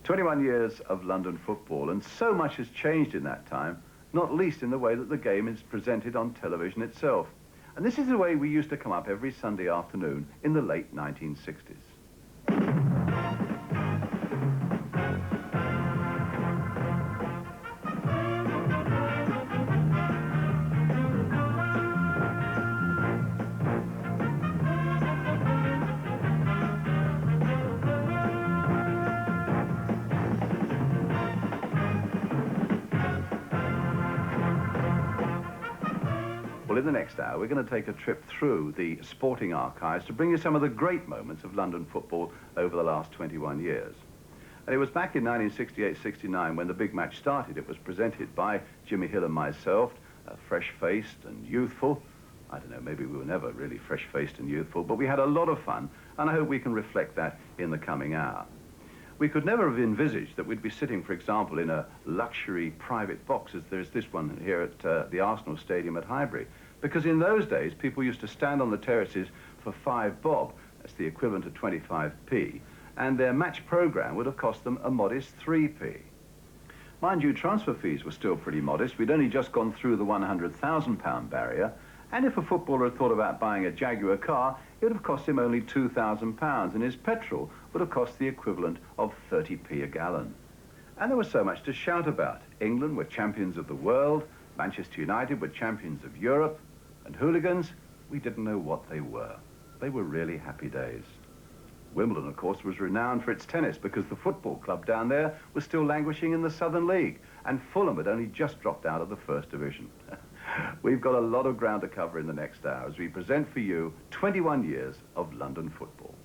21 years of London football, and so much has changed in that time, not least in the way that the game is presented on television itself. And this is the way we used to come up every Sunday afternoon in the late 1960s. Well, in the next hour, we're going to take a trip through the sporting archives to bring you some of the great moments of London football over the last 21 years. And it was back in 1968-69 when the big match started. It was presented by Jimmy Hill and myself, fresh-faced and youthful. I don't know, maybe we were never really fresh-faced and youthful, but we had a lot of fun, and I hope we can reflect that in the coming hour. We could never have envisaged that we'd be sitting, for example, in a luxury private box, as there's this one here at the Arsenal Stadium at Highbury. Because in those days, people used to stand on the terraces for 5 bob, that's the equivalent of 25p, and their match programme would have cost them a modest 3p. Mind you, transfer fees were still pretty modest. We'd only just gone through the £100,000 barrier, and if a footballer had thought about buying a Jaguar car, it would have cost him only £2,000, and his petrol would have cost the equivalent of 30p a gallon. And there was so much to shout about. England were champions of the world, Manchester United were champions of Europe, and hooligans, we didn't know what they were. They were really happy days. Wimbledon, of course, was renowned for its tennis because the football club down there was still languishing in the Southern League, and Fulham had only just dropped out of the First Division. We've got a lot of ground to cover in the next hour as we present for you 21 years of London football.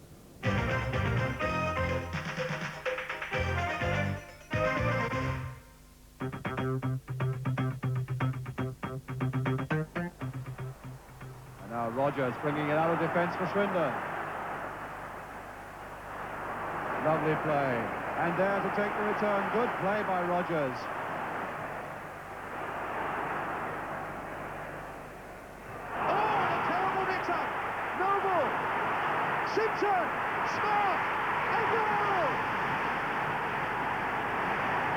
Rodgers bringing it out of defence for Swindon. Lovely play. And there to take the return. Good play by Rodgers. Oh, a terrible mix-up. Noble. Simpson. Smart. And goal!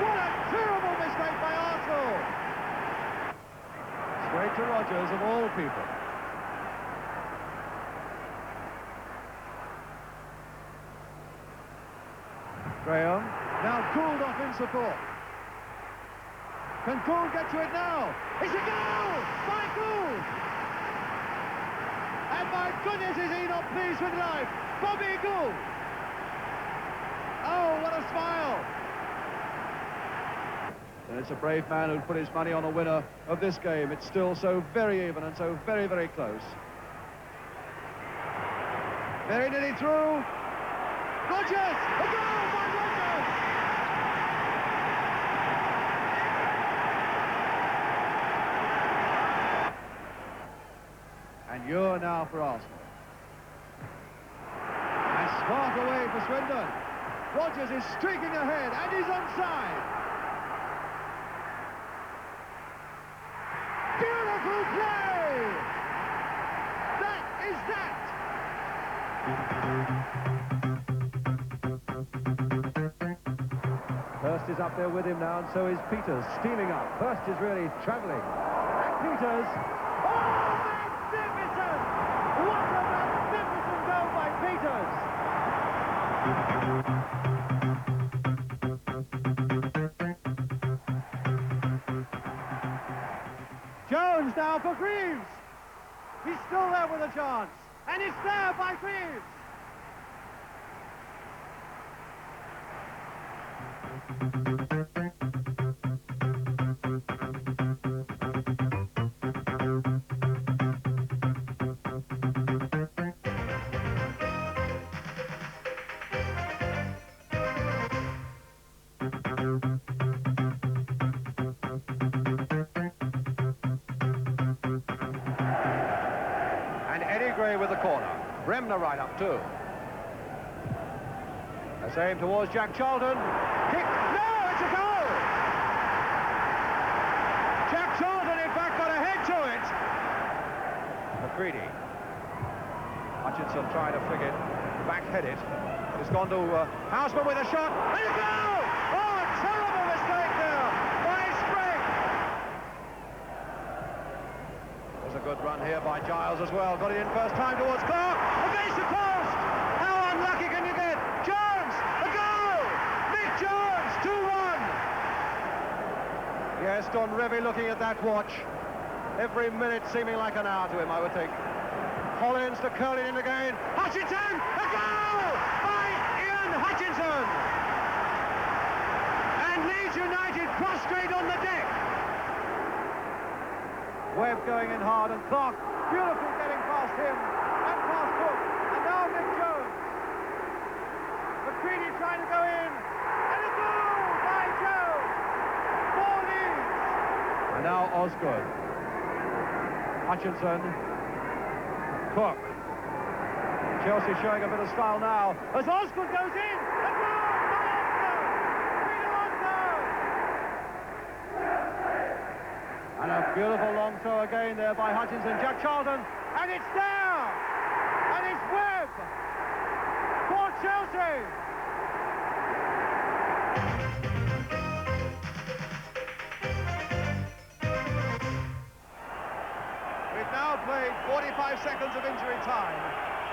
What a terrible mistake by Arsenal. Straight to Rodgers of all people. Graham, now Gould off in support. Can Gould get to it now? It's a goal by Gould! And my goodness, is he not pleased with life? Bobby Gould! Oh, what a smile! And it's a brave man who'd put his money on a winner of this game. It's still so very even and so very, very close. Very nearly through. Rodgers! A goal by Rodgers! And you're now for Arsenal. And smart away for Swindon. Rodgers is streaking ahead and he's onside. Beautiful play! That is that! Hurst is up there with him now, and so is Peters, steaming up. Hurst is really travelling. And Peters, oh, magnificent! What a magnificent goal by Peters! Jones now for Greaves. He's still there with a chance, and it's there by Greaves. And Eddie Gray with the corner. Bremner right up too. The same towards Jack Charlton. Kick. No, it's a goal! Jack Charlton, in fact, got a head to it. McCready. Hutchinson trying to flick it, backhead it. It's gone to Houseman with a shot, and a goal! Oh, a terrible mistake there by Sprague. There's a good run here by Giles as well. Got it in first time towards Clark. Against the post. How unlucky can you get? Jones, a goal! Mick Jones, 2-1. Yes, Don Revie looking at that watch. Every minute seeming like an hour to him, I would think. Hollins to curl it in again. Hutchinson, a goal by Ian Hutchinson. And Leeds United prostrate on the deck. Webb going in hard, and Clark beautifully getting past him and past Cook. And now Mick Jones. McCready trying to go in. And a goal by Jones. For Leeds. And now Osgood. Hutchinson. Cook. Chelsea showing a bit of style now. As Osgood goes in. A goal by Osgood. Peter Osgood. And a beautiful long throw again there by Hutchinson. Jack Charlton. And it's there. And it's Webb. For Chelsea. We've now played 45 seconds of injury time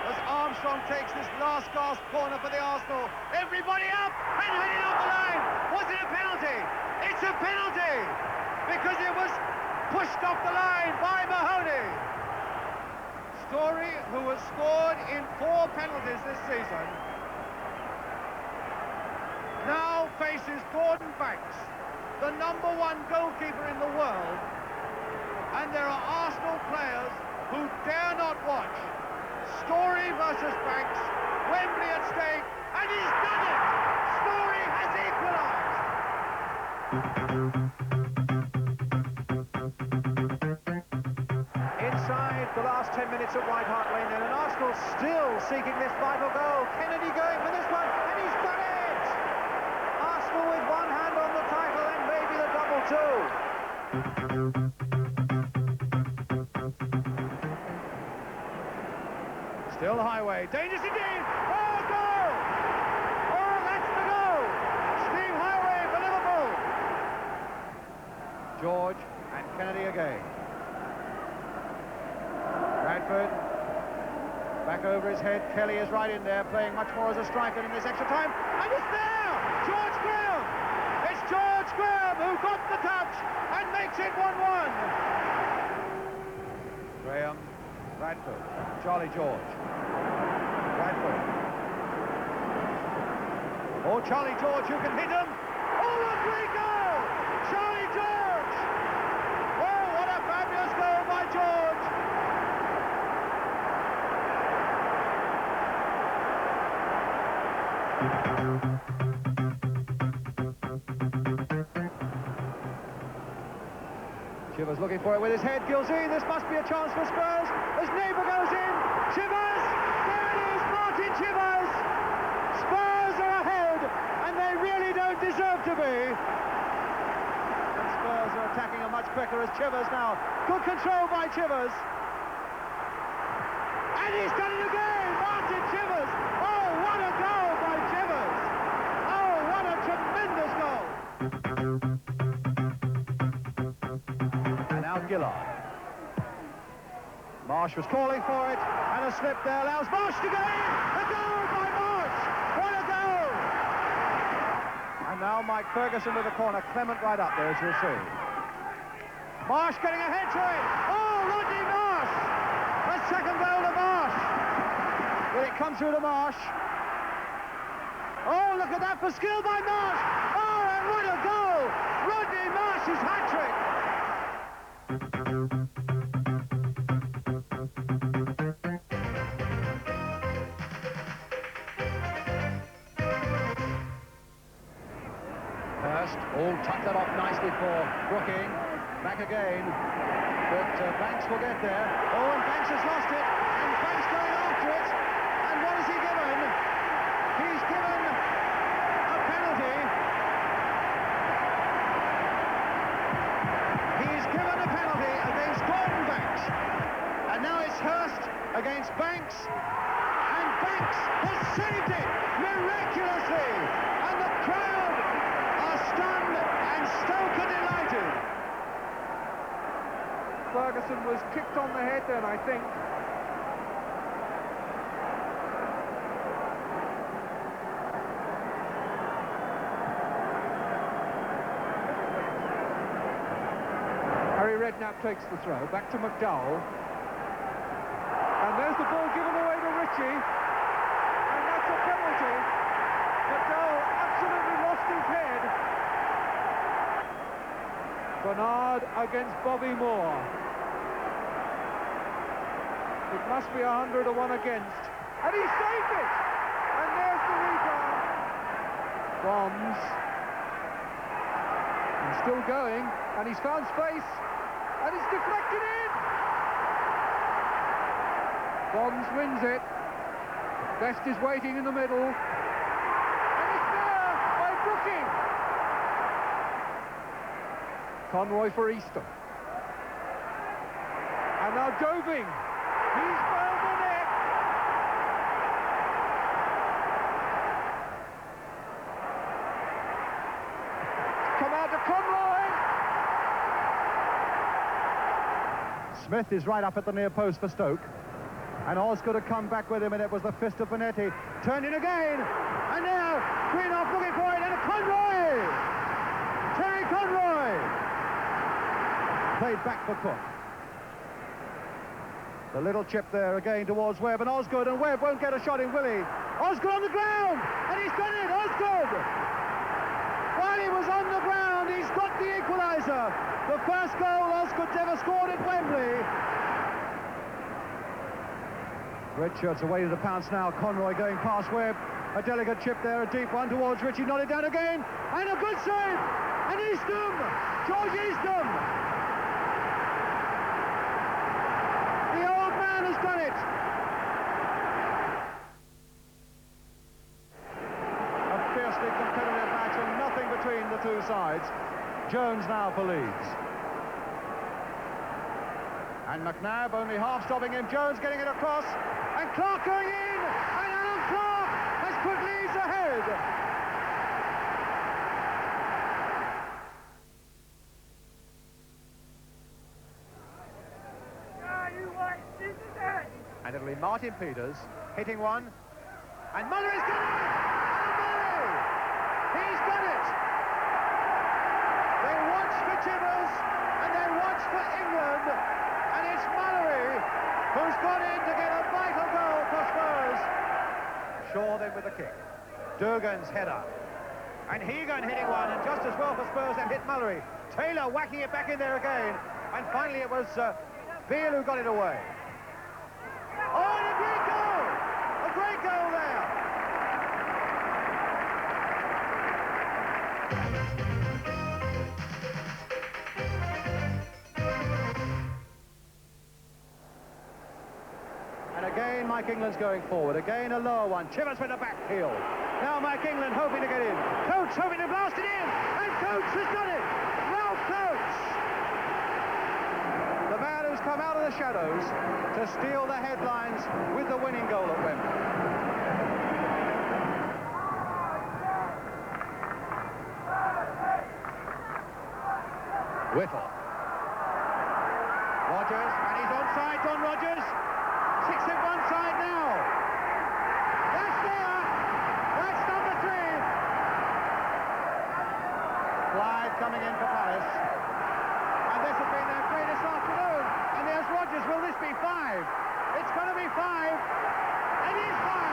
as Armstrong takes this last gasp corner for the Arsenal. Everybody up and heading off the line. Was it a penalty? It's a penalty because it was pushed off the line by Mahoney. Story, who has scored in 4 penalties this season, now faces Gordon Banks, the #1 goalkeeper in the world. And there are Arsenal players who dare not watch. Story versus Banks, Wembley at stake, and he's done it! Story has equalised! Inside the last 10 minutes at White Hart Lane then, and Arsenal still seeking this vital goal. Kennedy going for this one, and he's done it! Arsenal with one hand on the title and maybe the double too. Still the highway, dangerous indeed! Oh, goal! Oh, that's the goal! Steve Highway for Liverpool! George and Kennedy again. Bradford, back over his head, Kelly is right in there, playing much more as a striker in this extra time, and it's there! George Graham! It's George Graham who got the touch and makes it 1-1! Graham, Bradford, Charlie George. Bradford. Oh, Charlie George, who can hit him. Oh, a great goal! Charlie George! Oh, what a fabulous goal by George! Chivers looking for it with his head. Gilsey, this must be a chance for Spurs. As Neighbour goes in. Chivers! There it is, Martin Chivers! Spurs are ahead, and they really don't deserve to be. And Spurs are attacking a much quicker as Chivers now. Good control by Chivers. And he's done it again, Martin Chivers! Oh, what a goal by Chivers! Oh, what a tremendous goal! And now Gillard. Marsh was calling for it, and a slip there allows Marsh to go in! A goal by Marsh! What a goal! And now Mike Ferguson with the corner, Clement right up there, as you'll see. Marsh getting ahead to it! Oh, Rodney Marsh! A second goal to Marsh! Will it come through to Marsh? Oh, look at that for skill by Marsh! Oh, and what a goal! Rodney Marsh's hat-trick! Hurst, all tucked that off nicely for Brooking. Back again. But Banks will get there. Oh, and Banks has lost it. And Banks going after it. And what has he given? He's given a penalty. He's given a penalty against Gordon Banks. And now it's Hurst against Banks. And Banks has saved it miraculously. And the crowd And Stoke are delighted. Ferguson was kicked on the head then, I think. Harry Redknapp takes the throw, back to McDowell. And there's the ball given away to Ritchie. And that's a penalty. McDowell absolutely lost his head. Bernard against Bobby Moore. It must be 100 to 1 against. And he saved it! And there's the rebound. Bonds. He's still going, and he's found space. And it's deflected in! Bonds wins it. Best is waiting in the middle. And it's there by Brooking. Conroy for Easton. And now Doving. He's found the net. Come out to Conroy. Smith is right up at the near post for Stoke. And Osgood had come back with him, and it was the fist of Bonetti. Turned in again. And now Greenough looking for it, and a Conroy! Terry Conroy! Played back for Cook. The little chip there again towards Webb, and Osgood, and Webb won't get a shot in, will he? Osgood on the ground, and he's done it, Osgood! While he was on the ground, he's got the equaliser. The first goal Osgood's ever scored at Wembley. Red shirts away to the pounce now. Conroy going past Webb. A delicate chip there, a deep one towards Ritchie, nodded down again, and a good save! And Eastham! George Eastham! The old man has done it! A fiercely competitive match and nothing between the two sides. Jones now for Leeds. And McNabb only half stopping him. Jones getting it across. And Clark going in! And Alan Clark has put Leeds ahead! And it'll be Martin Peters hitting one. And Mullery's got it! And Mullery! He's done it! They watch for Chivers and they watch for England. And it's Mullery who's gone in to get a vital goal for Spurs. Shaw then with the kick. Dugan's header. And Hegan hitting one, and just as well for Spurs that hit Mullery. Taylor whacking it back in there again. And finally it was Beale who got it away. Oh, and a great goal! A great goal there! And again, Mike England's going forward. Again, a lower one. Chivers with a back heel. Now Mike England hoping to get in. Coates hoping to blast it in. And Coates has done it! Ralph Coates! The man who's come out of the shadows to steal the headlines with the winning goal at Wembley. Whittle. Rogers, and he's onside, Don Rogers. 6 at one side now. That's there. That's number 3. Blythe coming in for Palace. And this has been their greatest afternoon. And there's Rogers. Will this be 5? It's going to be 5. It is 5.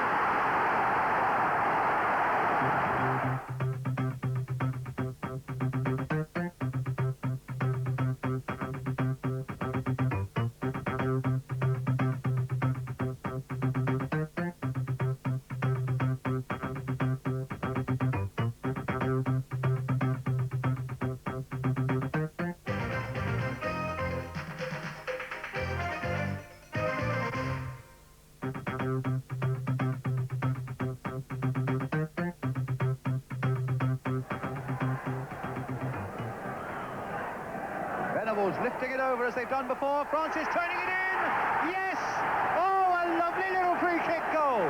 Venables lifting it over as they've done before. Francis turning it in. Yes! Oh, a lovely little free kick goal.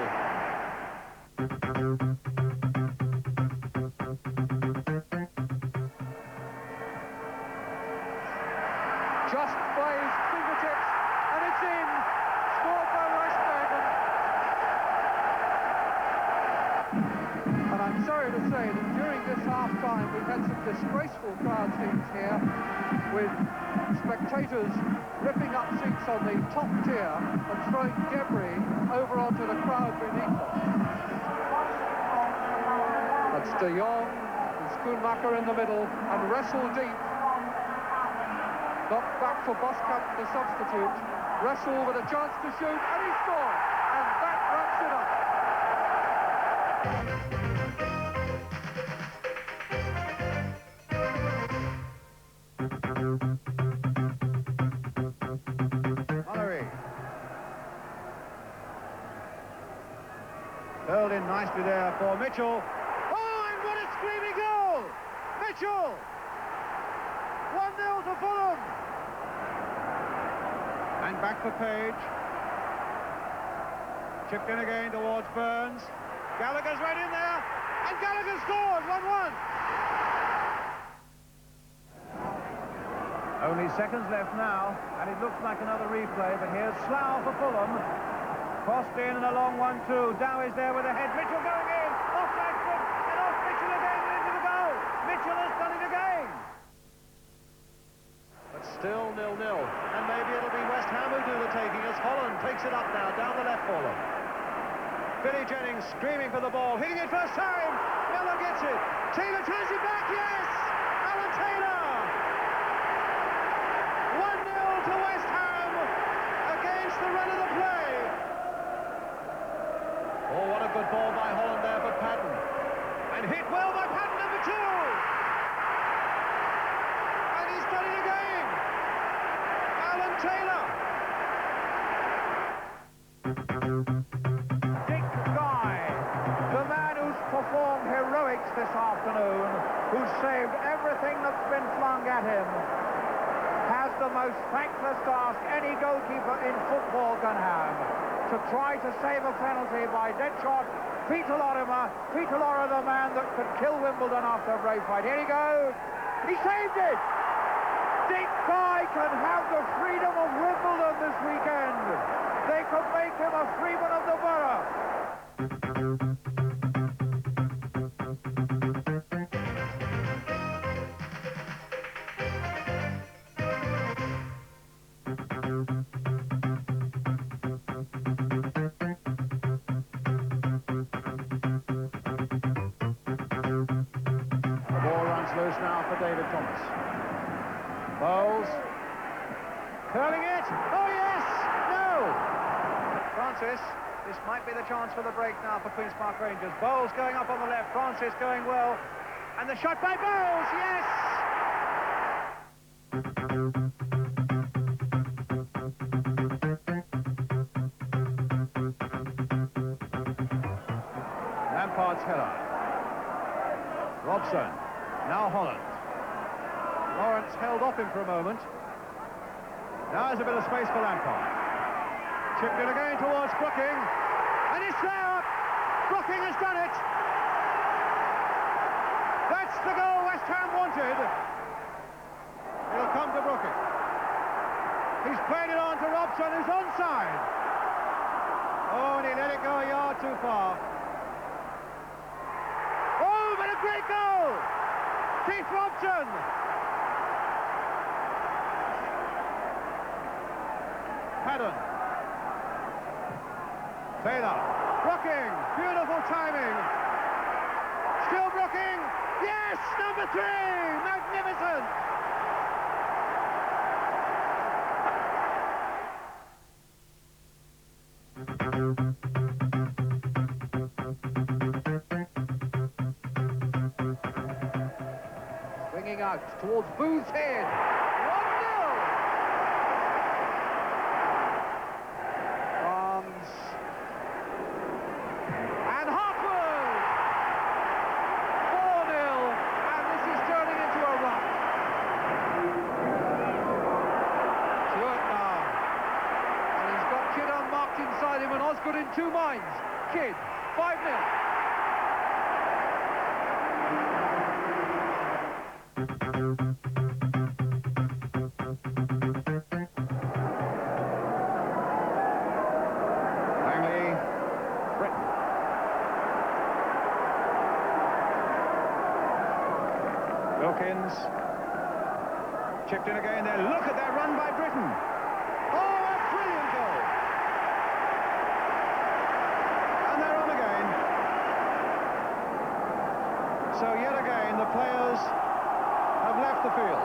And I'm sorry to say that during this half-time we've had some disgraceful crowd scenes here with spectators ripping up seats on the top tier and throwing debris over onto the crowd beneath them. That's De Jong and Schoenmaker in the middle and wrestle deep. Knocked back for Boskamp, the substitute. Wrestle with a chance to shoot, and he scored! And that wraps it up. Mallory. Curled in nicely there for Mitchell. Oh, and what a screaming goal! Mitchell! 1-0 to Fulham. And back for Page. Chipped in again towards Burns. Gallagher's right in there, and Gallagher scores 1-1. Only seconds left now, and it looks like another replay, but here's Slough for Fulham. Crossed in and a long 1-2. Dow is there with a head. Mitchell going in, off Rashford, and off Mitchell again and into the goal. Mitchell has done it again. But still 0-0, and maybe it'll be West Ham who do the taking as Holland takes it up now, down the left for them. Billy Jennings screaming for the ball, hitting it first time. Miller gets it. Taylor tries it back, yes! Alan Taylor! 1-0 to West Ham against the run of the play. Oh, what a good ball by Holland there for Patton. And hit well by Patton, number 2. And he's done it again. Alan Taylor. Dick Guy, the man who's performed heroics this afternoon, who's saved everything that's been flung at him, has the most thankless task any goalkeeper in football can have, to try to save a penalty by dead shot. Peter Lorimer, the man that could kill Wimbledon after a brave fight. Here he goes. He saved it. Dick Guy can have the freedom of Wimbledon this weekend. They could make him a freeman of the borough. Loose now for David Thomas. Bowles. Curling it. Oh, yes! No! Francis, this might be the chance for the break now for Queen's Park Rangers. Bowles going up on the left. Francis going well. And the shot by Bowles, yes! Lampard's header. Robson. Now Holland. Lawrence held off him for a moment. Now there's a bit of space for Lampard. Chipped in again towards Brooking. And it's there! Brooking has done it! That's the goal West Ham wanted. It'll come to Brooking. He's played it on to Robson, who's onside. Oh, and he let it go a yard too far. Oh, but a great goal! Keith Robson! Haddon. Taylor. Brooking. Beautiful timing. Still Brooking. Yes! Number 3! Magnificent! Swinging out towards Booth's head. 1-0! Arms. And Hartwood! 4-0, and this is turning into a run. Stewart now. And he's got Kidd unmarked inside him, and Osgood in 2 minds. Kidd, 5-0. Hawkins. Chipped in again there. Look at that run by Britain. Oh, a brilliant goal. And they're on again. So yet again, the players have left the field.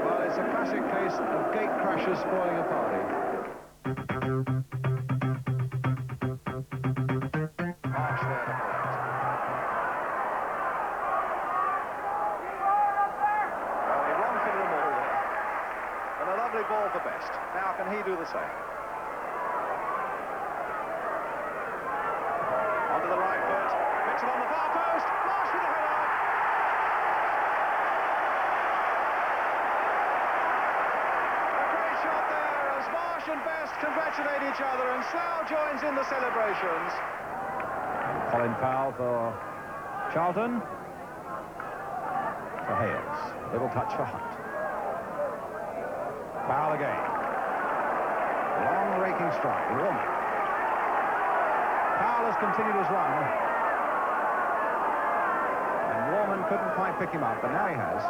Well, it's a classic case of gate crashes spoiling a party. Marsh there to collect. Well, he won for them all there. And a lovely ball for Best. Now can he do the same? Onto the right foot. Puts it on the far post. Marsh with the header. A great shot there as Marsh and Best congratulate each other, and Slough joins in the celebrations. Colin Powell for Charlton. For Hales. Little touch for Hunt. Powell again. Long raking strike. Warman. Powell has continued his run. And Warman couldn't quite pick him up, but now he has.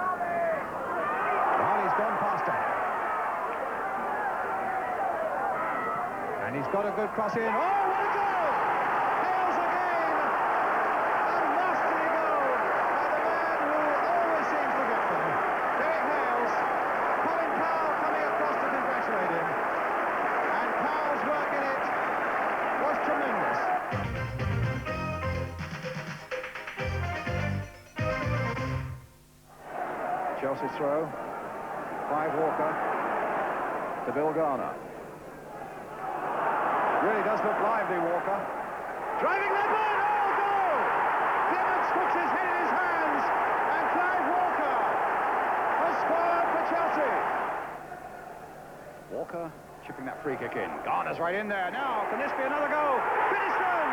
Well, he's gone past him. And he's got a good cross in. Oh, what a goal! Hales again! A nasty goal by the man who always seems to get them. Derek Hales. Colin Powell coming across to congratulate him. And Powell's work in it was tremendous. Chelsea throw. Clive Walker to Bill Garner. Really does look lively, Walker. Driving the ball, oh, goal! Clements puts his head in his hands, and Clive Walker has scored for Chelsea. Walker chipping that free kick in. Garner's right in there. Now, can this be another goal? Finiston!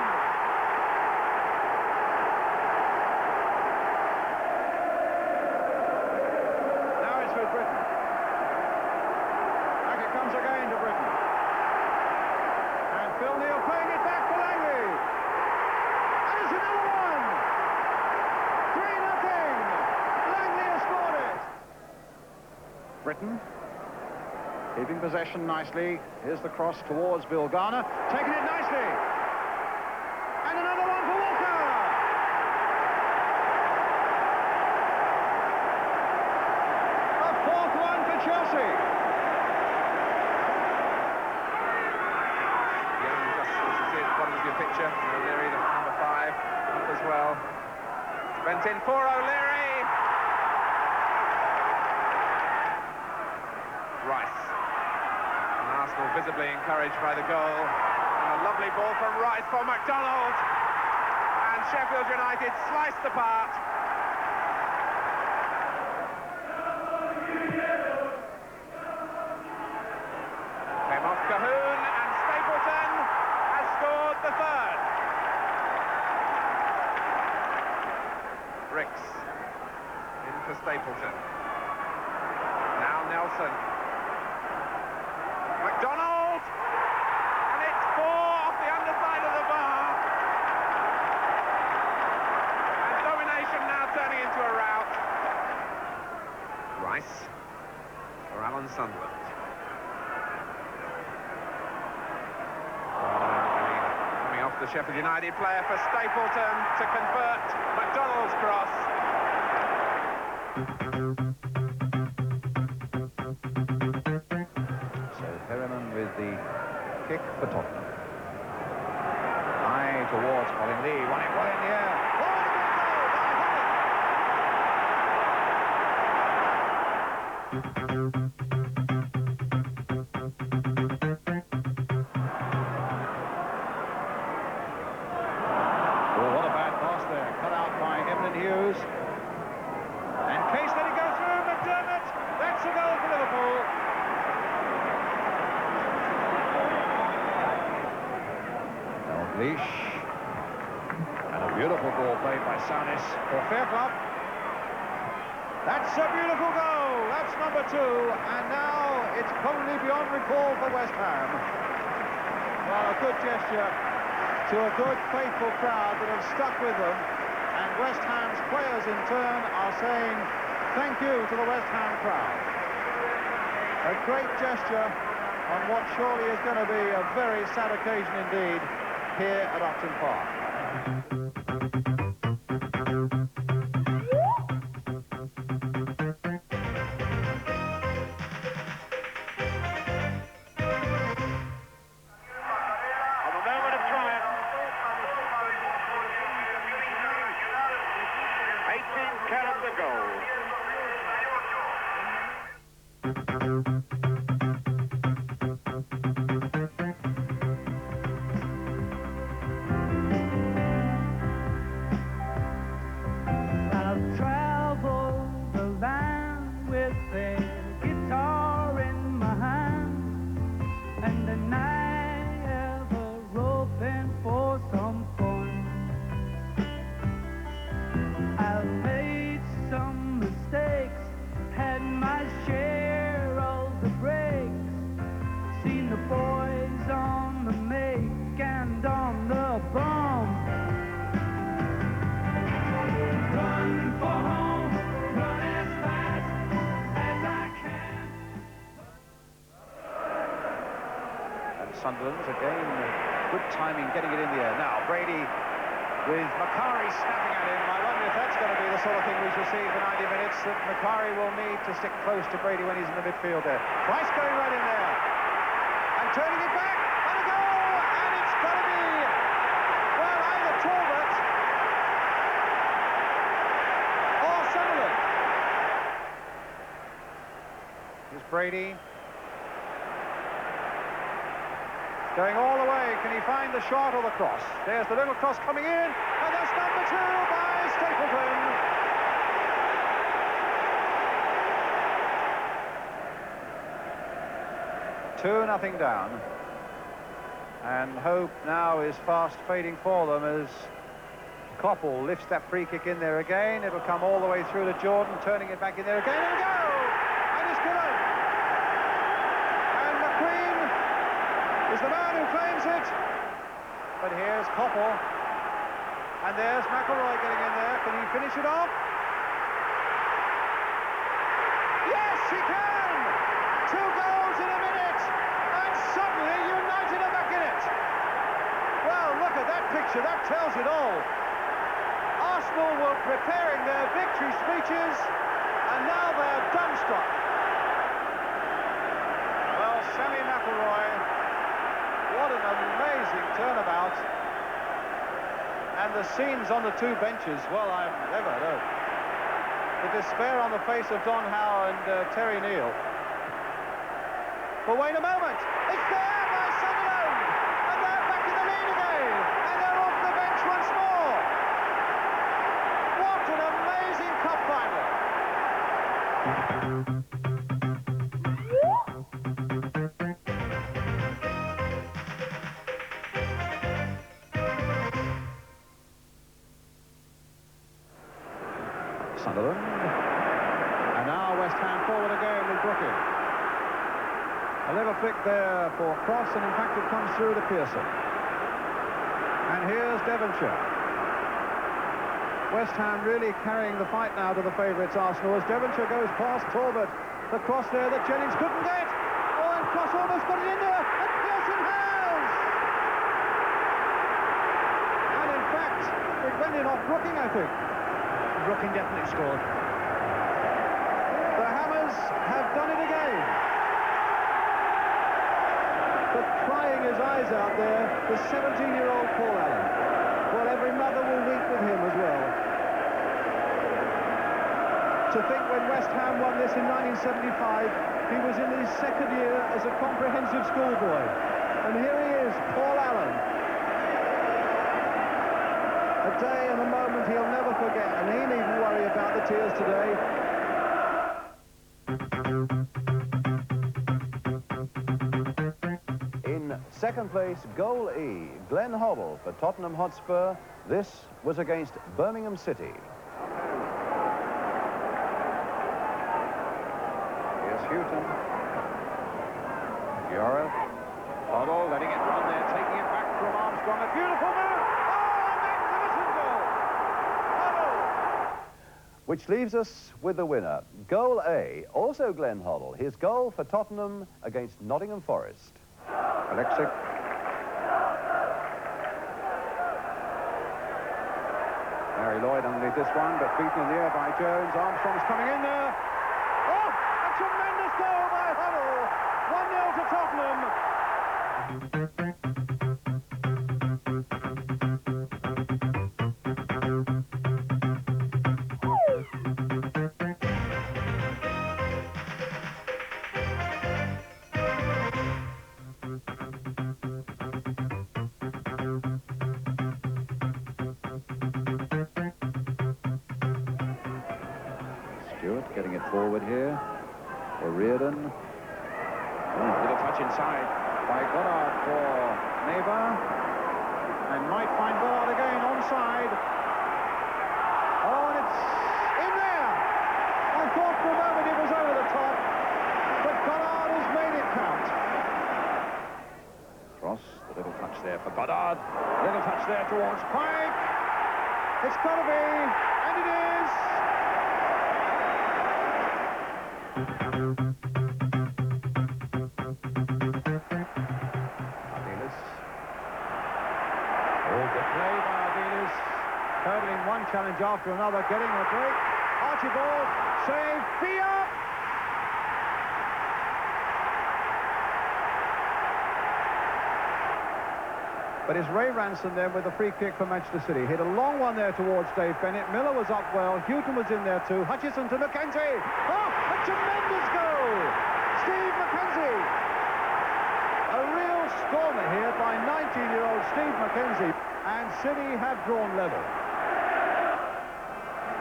Now it's with Britain. Back it comes again to Britain. And Phil Neal playing it back for Langley. And it's another one. 3-0. Langley has scored it. Britain keeping possession nicely. Here's the cross towards Bill Garner. Taking it nicely. And another one for Walker. A fourth one for Chelsea. Young just wants to see it. Bottom of your picture. O'Leary, the number 5, up as well. Bent in for O'Leary. Rice. And Arsenal visibly encouraged by the goal. And a lovely ball from Rice for MacDonald. And Sheffield United sliced apart. Came off Cahoon, and Stapleton has scored the third. Ricks in for Stapleton. Now Nelson. MacDonald, and it's 4 off the underside of the bar. And domination now turning into a rout. Rice for Alan Sunderland. Coming off the Sheffield United player for Stapleton to convert MacDonald's cross. Perryman with the kick for Tottenham. High towards Colin Lee. Won it well in the air. Oh, and a good goal by Oh, what a bad pass there. Cut out by Evelyn Hughes. And Case let it go through. McDermott. That's a goal for Liverpool. Leash. And a beautiful ball played by Saunis for Fairclough. That's a beautiful goal. That's number 2. And now it's probably beyond recall for West Ham. Well, a good gesture to a good, faithful crowd that have stuck with them and West Ham's players in turn are saying thank you to the West Ham crowd. A great gesture on what surely is going to be a very sad occasion indeed here at Upton Park. Sunderland again, good timing getting it in the air. Now Brady with Macari snapping at him. I wonder if that's going to be the sort of thing we shall see for 90 minutes, that Macari will need to stick close to Brady when he's in the midfield there. Price going right in there and turning it back, and a goal, and it's going to be, well, either Talbot or Sunderland. Here's Brady. Going all the way, can he find the shot or the cross? There's the little cross coming in, and that's number 2 by Stapleton. 2-0 down. And hope now is fast fading for them as Koppel lifts that free kick in there again. It'll come all the way through to Jordan, turning it back in there again, and a goal! And it's good. And McQueen is the man who claims it, but here's Koppel, and there's McElroy getting in there. Can he finish it off? Yes, he can! 2 goals in a minute, and suddenly United are back in it. Well, look at that picture, that tells it all. Arsenal were preparing their victory speeches, and now they're dumbstruck. Well, Sammy McElroy, what an amazing turnabout. And the scenes on the 2 benches, well, I've never heard. The despair on the face of Don Howe and Terry Neal. But wait a moment, it's there by Sunderland, and they're back in the lead again, and they're off the bench once more. What an amazing cup final. Sunderland, and now West Ham forward again with Brooking. A little flick there for cross, and in fact it comes through to Pearson. And here's Devonshire. West Ham really carrying the fight now to the favourites Arsenal as Devonshire goes past Talbot. The cross there that Jennings couldn't get. Oh, and Cross almost got it in there, and Pearson has! And in fact, it went in off Brooking, I think. Brooking definitely scored. The Hammers have done it again. But crying his eyes out there, the 17-year-old Paul Allen. Well, every mother will weep with him as well. To think when West Ham won this in 1975, he was in his 2nd year as a comprehensive schoolboy. And here he is, Paul Allen. A day and a moment he'll never forget, and he needn't worry about the tears today. In 2nd place, Goal E, Glenn Hoddle for Tottenham Hotspur. This was against Birmingham City. Here's Houghton. Europe. Hoddle letting it run there, taking it back from Armstrong. A beautiful move! A Which leaves us with the winner. Goal A, also Glenn Hoddle. His goal for Tottenham against Nottingham Forest. Alexic. Harry Lloyd underneath this one, but beaten in the air by Jones. Armstrong's coming in there. Oh, a tremendous goal by Hoddle. 1-0 to Tottenham. Stewart getting it forward here. O'Riordan. Little touch inside by Goddard for Neighbour. And might find Goddard again onside. Oh, and it's in there. I thought for a moment it was over the top, but Goddard has made it count. Cross, the little touch there for Goddard. Little touch there towards Pike. It's got to be, and it is. Ardiles. Oh, good play by Ardiles. Hurdling one challenge after another, getting a break. Archibald, save, Villa! But it's Ray Ranson then with the free kick for Manchester City. Hit a long one there towards Dave Bennett. Miller was up well. Houghton was in there too. Hutchison to McKenzie. Oh, a tremendous goal! Steve McKenzie. A real stormer here by 19-year-old Steve McKenzie. And City have drawn level.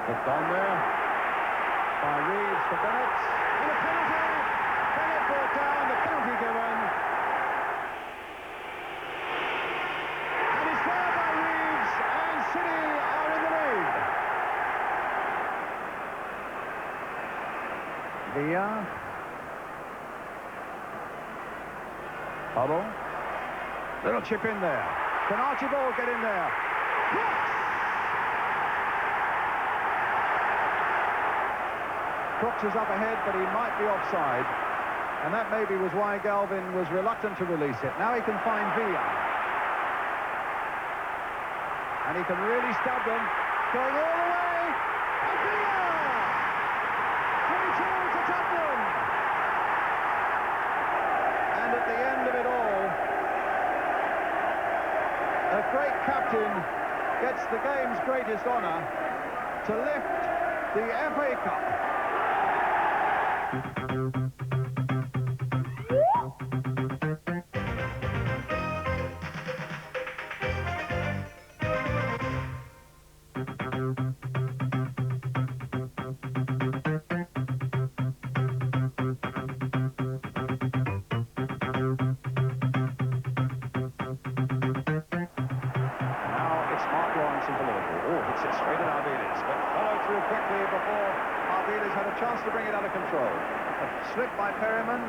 Hooked on there by Reeves for Bennett. And a penalty. Bennett brought down, the penalty given. And it's there by Reeves, and City are in the lead. Villa. Hoddle. Little chip in there. Can Archibald get in there? Yes! Crooks is up ahead, but he might be offside. And that maybe was why Galvin was reluctant to release it. Now he can find Villa. And he can really stab them. Going all the way. And Villa! 3-2 to Tottenham. And at the end of it all, a great captain gets the game's greatest honour to lift the FA Cup. Straight at Ardiles, but followed through quickly before Ardiles had a chance to bring it under control. A slip by Perryman,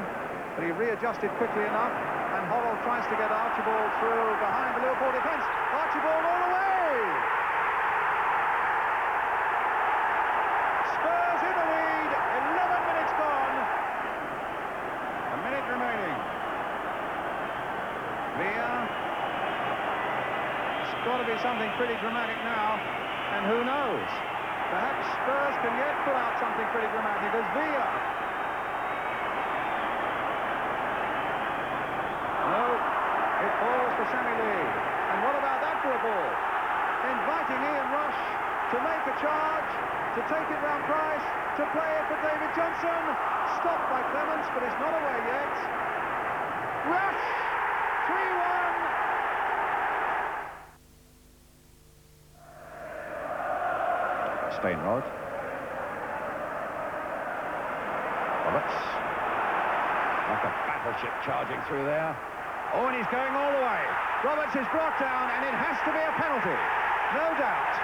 but he readjusted quickly enough, and Hoddle tries to get Archibald through behind the Liverpool defence. Archibald all the way! Spurs in the lead, 11 minutes gone. A minute remaining. Villa. It's got to be something pretty dramatic now. And who knows? Perhaps Spurs can yet pull out something pretty dramatic as Villa. No, it falls for Sammy Lee. And what about that for a ball? Inviting Ian Rush to make a charge, to take it round Price, to play it for David Johnson. Stopped by Clements, but it's not away yet. Rush! 3-1. Stainrod. Roberts. Like a battleship charging through there. Oh, and he's going all the way. Roberts is brought down, and it has to be a penalty. No doubt.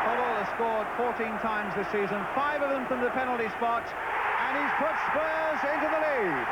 Hoddle has scored 14 times this season, 5 of them from the penalty spot, and he's put Spurs into the lead.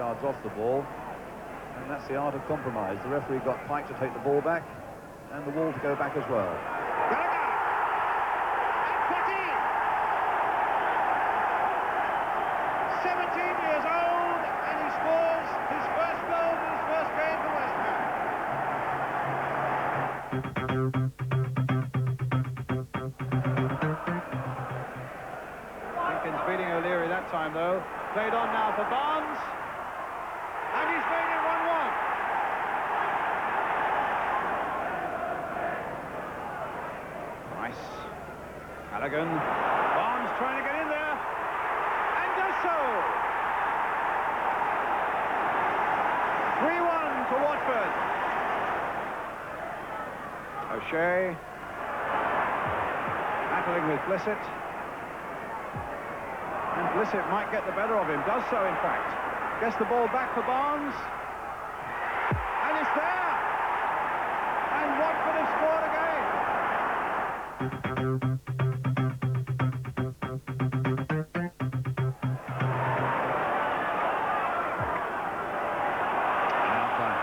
yards off the ball. And that's the art of compromise. The referee got Pike to take the ball back and the Wall to go back as well. Gallagher! And put in! 17 years old, and he scores his first goal in his first game for West Ham. Jenkins beating O'Leary that time, though. Played on now for Barnes. And he's made it 1-1. Nice. Callaghan. Barnes trying to get in there. And does so. 3-1 to Watford. O'Shea. Battling with Blissett. And Blissett might get the better of him. Does so, in fact. Gets the ball back for Barnes. And it's there. And Watford have scored again. Now time.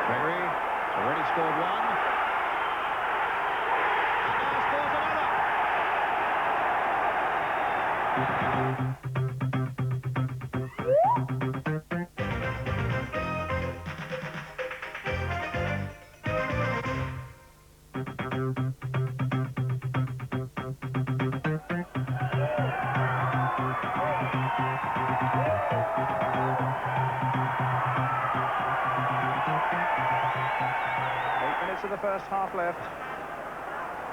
Gregory has already scored one. And now scores another. Of the first half left.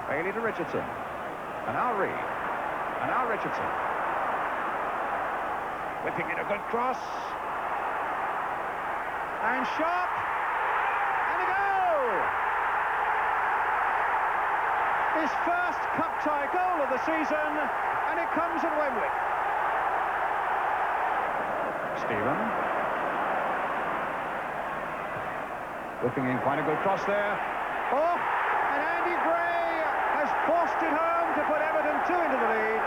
Bailey to Richardson. And now Reed. And now Richardson. Whipping in a good cross. And shot. And a goal! His first cup tie goal of the season, and it comes at Wembley. Stephen. Whipping in quite a good cross there. Oh, and Andy Gray has forced it home to put Everton 2 into the lead.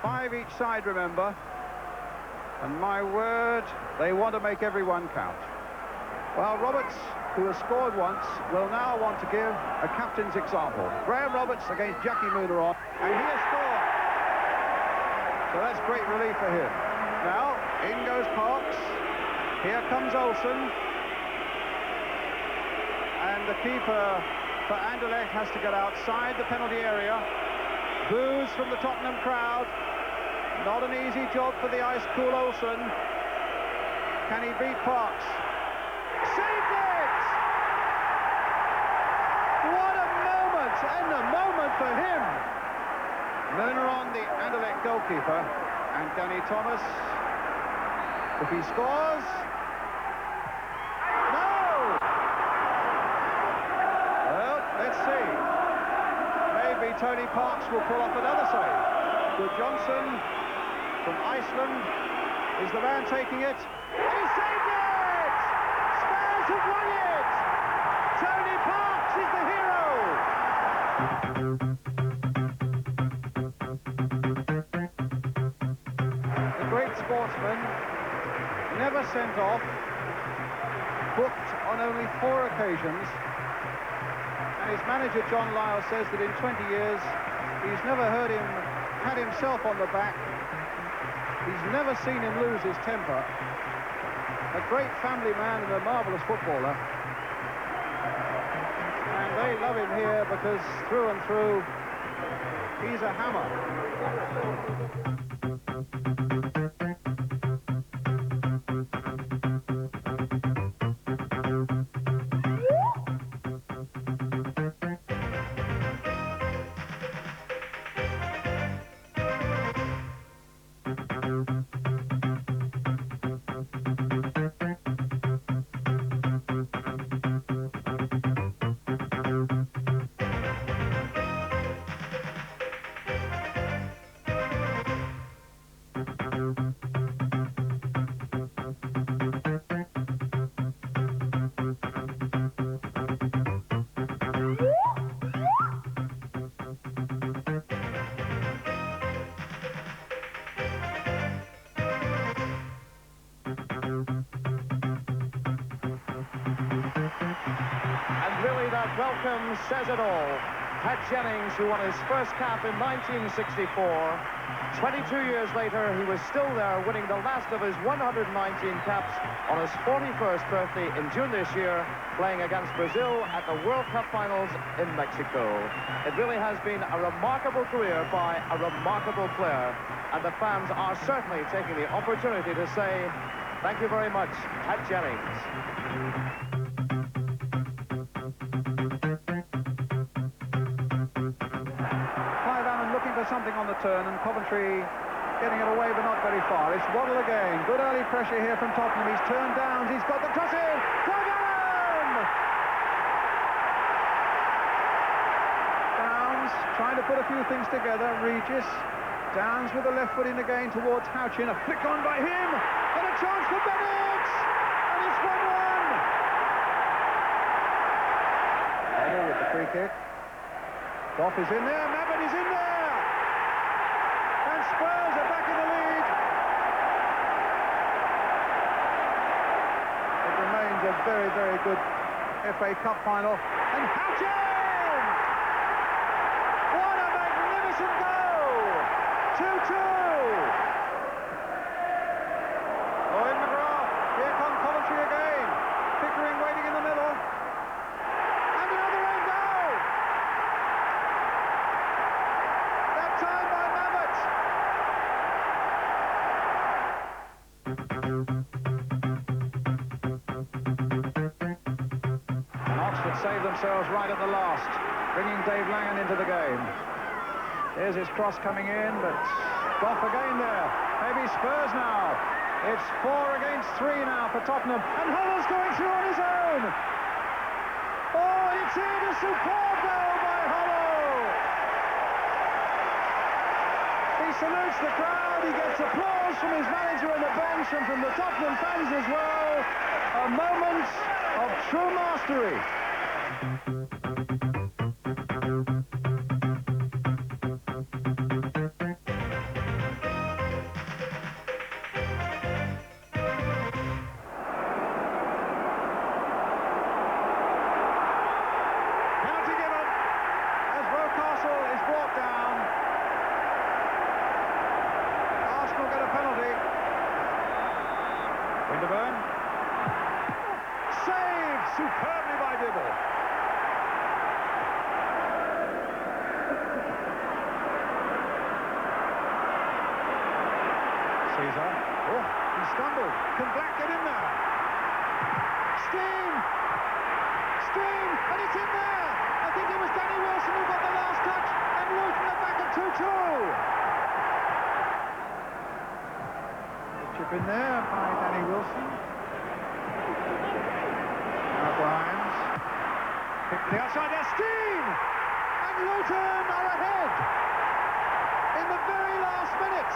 5 each side, remember. And my word, they want to make every one count. Well, Roberts, who has scored once, will now want to give a captain's example. Graham Roberts against Jackie Munaron, and he has scored. So that's great relief for him. Now, in goes Parks. Here comes Olsen. And the keeper for Anderlecht has to get outside the penalty area. Boos from the Tottenham crowd. Not an easy job for the ice-cool Olsen. Can he beat Parks? Saved it! What a moment, and a moment for him. Munaron, the Anderlecht goalkeeper, and Danny Thomas. If he scores... No! Well, let's see. Maybe Tony Parks will pull off another save. Good Johnson from Iceland is the man taking it. And he saved it! Spurs have won it! Tony Parks is the hero! Sportsman, never sent off, booked on only 4 occasions, and his manager John Lyall says that in 20 years he's never heard him pat himself on the back, he's never seen him lose his temper. A great family man and a marvellous footballer, and they love him here because through and through he's a hammer. Surely that welcome says it all. Pat Jennings, who won his first cap in 1964. 22 years later, he was still there, winning the last of his 119 caps on his 41st birthday in June this year, playing against Brazil at the World Cup finals in Mexico. It really has been a remarkable career by a remarkable player, and the fans are certainly taking the opportunity to say, thank you very much, Pat Jennings. Something on the turn, and Coventry getting it away but not very far. It's Waddle again. Good early pressure here from Tottenham. He's turned Downs. He's got the cross in. Craig Allen! Downs trying to put a few things together. Regis. Downs with the left foot in again towards Houchin. A flick on by him. And a chance for Bennett! And it's 1-1. Header with the free kick. Goff is in there. Mabbutt is in there. Spurs are back in the lead. It remains a very, very good FA Cup final. And Houchin! What a magnificent goal! 2-2. Lloyd McGrath. Here come Coventry again. Pickering waiting in the middle. And another own goal! That time by Mabbutt. Save themselves right at the last, bringing Dave Langan into the game. Here's his cross coming in, but Goff again there. Maybe Spurs now. It's 4 against 3 now for Tottenham, and Hull's going through on his own. Oh, it's in, a superb goal by Hull. He salutes the crowd. He gets applause from his manager on the bench and from the Tottenham fans as well. A moment of true mastery. Superbly by Dibble. Caesar. Oh, he stumbled. Can Black get in there? Steam! Steam! And it's in there! I think it was Danny Wilson who got the last touch, and Luton are back at 2-2. Chip in there by Danny Wilson. Grimes. Pick the outside there, Steam! And Luton are ahead in the very last minute.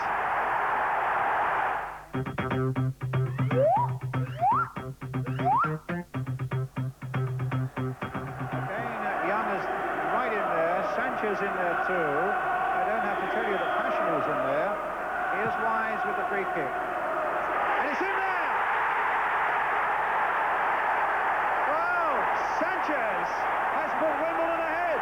Again, Young is right in there, Sanchez in there too. I don't have to tell you that Passion is in there. Here's Wise with the free kick. And it's in there! Sanchez has put Wimbledon ahead.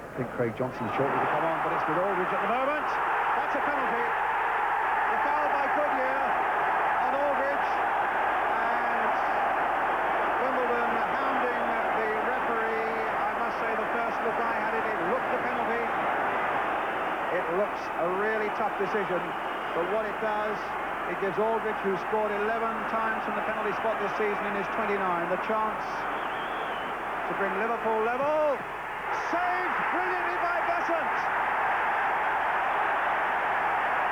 I think Craig Johnson's shortly to come on, but it's with Aldridge at the moment. That's a penalty. The foul by Goodyear on Aldridge. And Wimbledon hounding the referee. I must say the first look I had it looked the penalty. It looks a really tough decision, but what it does, it gives Aldridge, who scored 11 times from the penalty spot this season in his 29, the chance to bring Liverpool level. Saved brilliantly by Besant.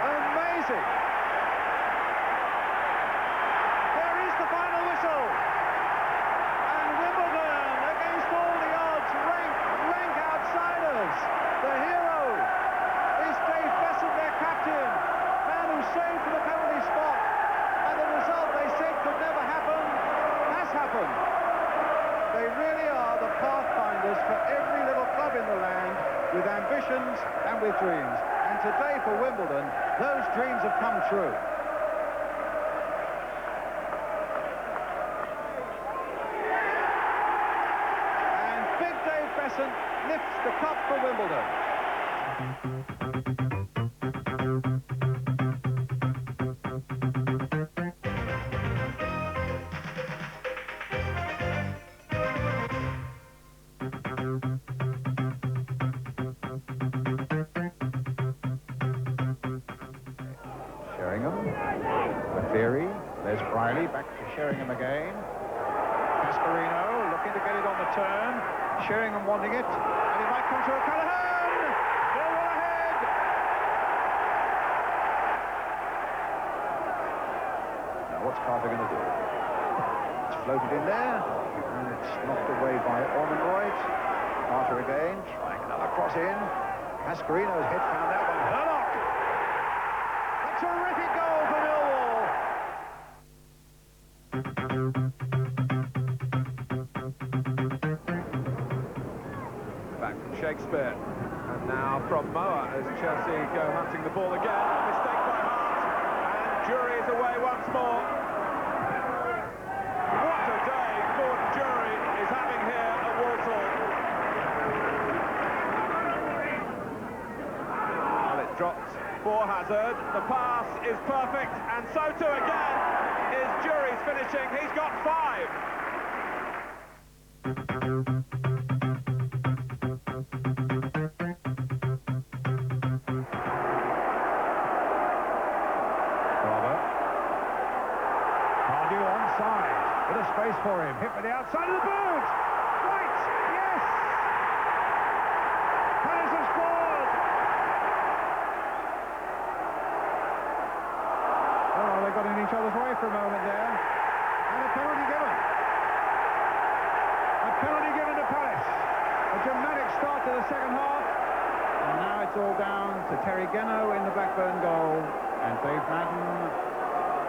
Amazing. There is the final whistle. And Wimbledon, against all the odds, rank outsiders. The hero is Dave Besant, their captain, man who saved from the penalty spot. And the result they said could never happen has happened. They really are the pathfinders for every little club in the land, with ambitions and with dreams. And today for Wimbledon, those dreams have come true. And Big Dave Beasant lifts the cup for Wimbledon. Sheringham, McCleary, Les Briley, back to Sheringham again. Cascarino looking to get it on the turn. Sheringham wanting it, and it might come to O'Callaghan. They're well ahead. Now what's Carter going to do? It's floated in there, and it's knocked away by Ormonroyd. Carter again, trying another cross in. Cascarino's head found out by Hurlock. A terrific goal for Millwall. Back from Shakespeare. And now from Moa as Chelsea go hunting the ball again. Mistake by Hart. And Jury is away once more. What a day Gordon Jury is having here at Walsall. Well, it dropped for Hazard. The pass is perfect. And so too again is Jury's finishing. He's got 5. Space for him, hit with the outside of the boot! Right, yes! Palace have scored! Oh, they got in each other's way for a moment there. And a penalty given. A penalty given to Palace. A dramatic start to the second half. And now it's all down to Terry Geno in the Blackburn goal and Dave Madden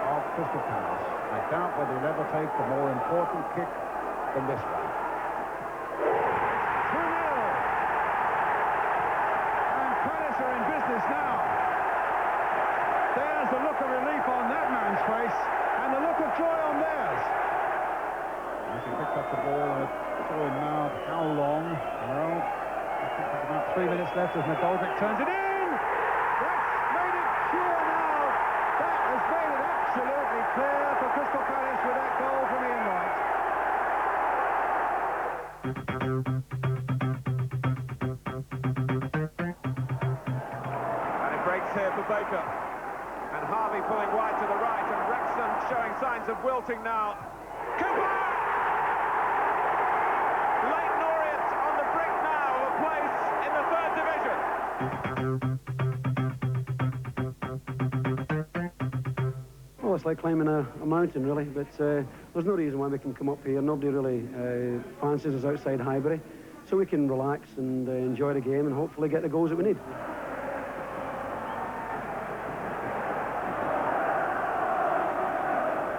of Crystal Palace. I doubt whether he'll ever take a more important kick than this one. 2-0. And Palace are in business now. There's the look of relief on that man's face and the look of joy on theirs. As he picked up the ball, and it's all in now. How long? Well, I think there's about 3 minutes left as McGoldrick turns it in. That's made it clear now. That has made it absolutely clear for Crystal Palace with that goal from Ian Wright. And it breaks here for Baker. And Harvey pulling wide to the right, and Wrexham showing signs of wilting now. Cooper! Leighton Orient on the brink now of a place in the 3rd division. Well, it's like climbing a mountain, really, but there's no reason why we can come up here. Nobody really fancies us outside Highbury, so we can relax and enjoy the game and hopefully get the goals that we need.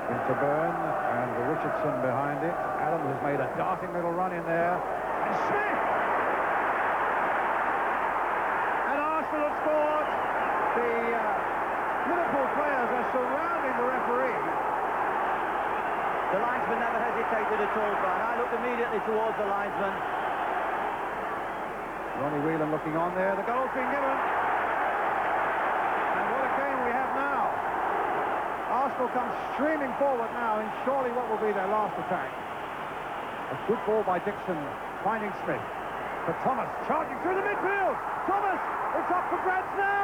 Winterburn and Richardson behind it. Adam has made a darting little run in there. And Smith! And Arsenal have scored. The Liverpool players are surrounding the referee. The linesman never hesitated at all, Brian. I looked immediately towards the linesman. Ronnie Whelan looking on there. The goal's been given. And what a game we have now. Arsenal comes streaming forward now in surely what will be their last attack. A good ball by Dixon, finding Smith. For Thomas, charging through the midfield. Thomas, it's up for grabs now!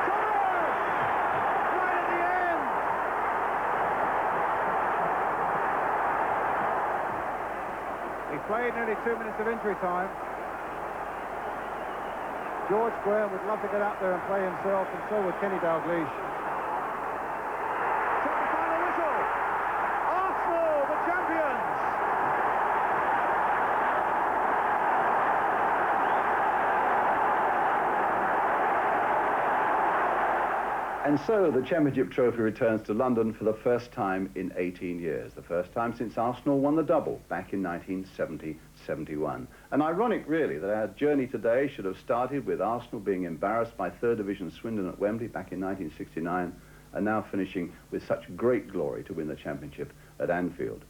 Thomas! Right at the end! He played nearly 2 minutes of injury time. George Graham would love to get out there and play himself, and so would Kenny Dalglish. And so the Championship trophy returns to London for the first time in 18 years, the first time since Arsenal won the double back in 1970-71. And ironic, really, that our journey today should have started with Arsenal being embarrassed by third division Swindon at Wembley back in 1969, and now finishing with such great glory to win the Championship at Anfield.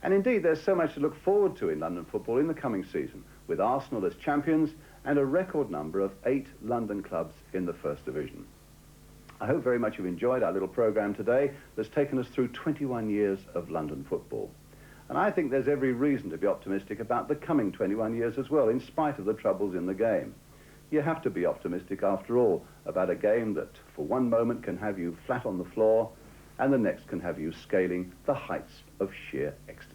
And indeed, there's so much to look forward to in London football in the coming season, with Arsenal as champions and a record number of 8 London clubs in the First Division. I hope very much you've enjoyed our little programme today that's taken us through 21 years of London football. And I think there's every reason to be optimistic about the coming 21 years as well, in spite of the troubles in the game. You have to be optimistic, after all, about a game that for one moment can have you flat on the floor and the next can have you scaling the heights of sheer ecstasy.